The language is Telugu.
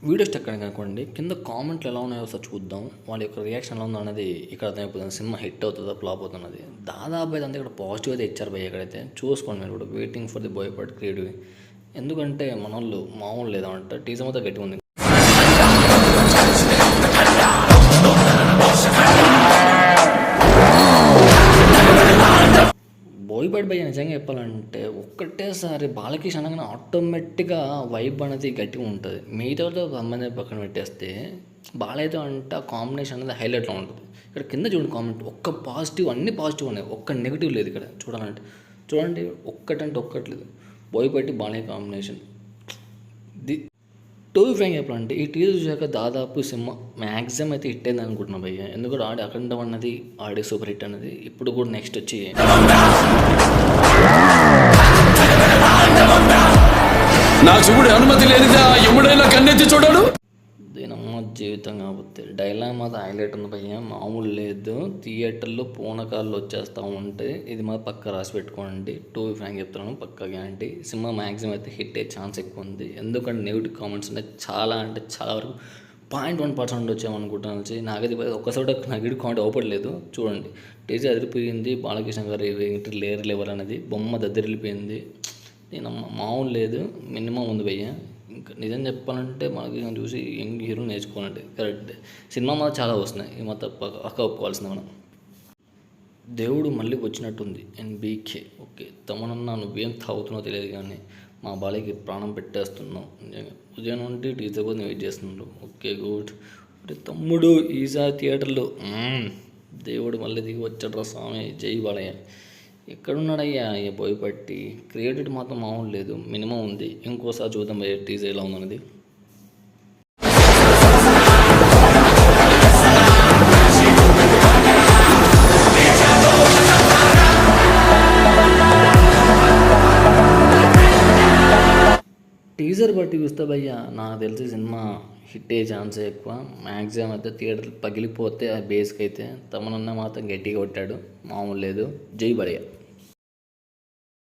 వీడియో స్టక్ అని కనుకోండి, కింద కామెంట్లు ఎలా ఉన్నాయో ఒకసారి చూద్దాం. వాళ్ళ యొక్క రియాక్షన్ ఎలా ఉందో అనేది ఇక్కడ అర్థమైపోతుంది. సినిమా హిట్ అవుతుందా ఫ్లాప్ అవుతున్నది. దాదాపు అయితే అంతా ఇక్కడ పాజిటివ్ అయితే ఇచ్చారు భయ్య. ఇక్కడైతే చూసుకోండి మీరు కూడా. Waiting for the Boyapati creative. ఎందుకంటే మన వాళ్ళు మామూలు లేదంట. టీజర్ మొత్తం గట్టిగా ఉంది. బోయపాటి భయ్య నిజంగా చెప్పాలంటే ఒక్కటేసారి బాలకృష్ణ అనగానే ఆటోమేటిక్గా వైబ్ అనేది గట్టిగా ఉంటుంది. మిగతాతో సంబంధం పక్కన పెట్టేస్తే బాలయ్యతో అంటే ఆ కాంబినేషన్ అనేది హైలైట్లో ఉంటుంది. ఇక్కడ కింద చూడండి కామెంట్, ఒక్క పాజిటివ్, అన్ని పాజిటివ్ ఉన్నాయి, ఒక్క నెగిటివ్ లేదు ఇక్కడ. చూడండి ఒక్కటంటే ఒక్కట్లేదు. Boyapati Balayya combination to frank చెప్పాలంటే ఈ టీజర్ చూసాక దాదాపు సినిమా మ్యాక్సిమం అయితే హిట్ అయింది అనుకుంటున్నాం భయ్య. ఎందుకంటే ఆడి అఖండం అన్నది ఆడి సూపర్ హిట్ అన్నది. ఇప్పుడు కూడా నెక్స్ట్ వచ్చి నా చూడు అనుమతి లేనిదా ఎప్పుడైనా కన్నెత్తి చూడడు. దీనమ్మ జీవితం కాకపోతే డైలాగ్ మాత్రం హైలైట్ ఉంది భయ్య, మామూలు లేదు. థియేటర్లో పూనకాళ్ళు వచ్చేస్తూ ఉంటే ఇది మాత్రం పక్క రాసి పెట్టుకోండి. టూ ఫ్రాంక్ చెప్తున్నాను, పక్కా గ్యారంటీ. సినిమా మ్యాక్సిమం అయితే హిట్ అయ్యే ఛాన్స్ ఎక్కువ ఉంది. ఎందుకంటే నెగిటివ్ కామెంట్స్ ఉన్నాయి చాలా, అంటే చాలా వరకు 0.1% వచ్చామనుకుంటున్నాను. నాకైతే ఒక్కసారి నెగిటివ్ కామెంట్ అవ్వట్లేదు. చూడండి టీజర్ అదిరిపోయింది. బాలకృష్ణ గారి లేయర్ లెవెల్ అనేది బొమ్మ దద్దరిల్లిపోయింది. నేను మామూలు లేదు, మినిమం ఉంది భయ్య. ఇంకా నిజం చెప్పాలంటే మనకి చూసి యంగ్ హీరో నేర్చుకోవాలంటే కరెక్ట్. సినిమా మాత్రం చాలా వస్తున్నాయి, ఈ మాత్రం పక్క ఒప్పుకోవాల్సింది మనం. దేవుడు మళ్ళీ వచ్చినట్టుంది. NBK okay. తమనన్నా నువ్వేం తాగుతున్నావు తెలియదు కానీ మా బాలయ్యకి ప్రాణం పెట్టేస్తున్నావు. ఉదయం నుండి టీచర్ కూడా వెయిట్ చేస్తున్నాడు. Okay good. అంటే తమ్ముడు ఈసారి థియేటర్లో దేవుడు మళ్ళీ దిగి వచ్చాడు స్వామి, జై బాలయ్య. ఎక్కడున్నాడయ్యా ఈ బోయపాటి? క్రియేటివ్ మాత్రం మామూలు లేదు, మినిమం ఉంది. ఇంకోసారి చూద్దాం టీజర్ ఎలా ఉందన్నది. టీజర్ బట్టి చూస్తే భయ్య నాకు తెలిసి సినిమా హిట్ అయ్యే ఛాన్సే ఎక్కువ. మ్యాక్సిమం అయితే థియేటర్ పగిలిపోతే ఆ బేస్కి అయితే తమనన్న మాత్రం గట్టిగా కొట్టాడు, మామూలు లేదు. జై బాలయ్య.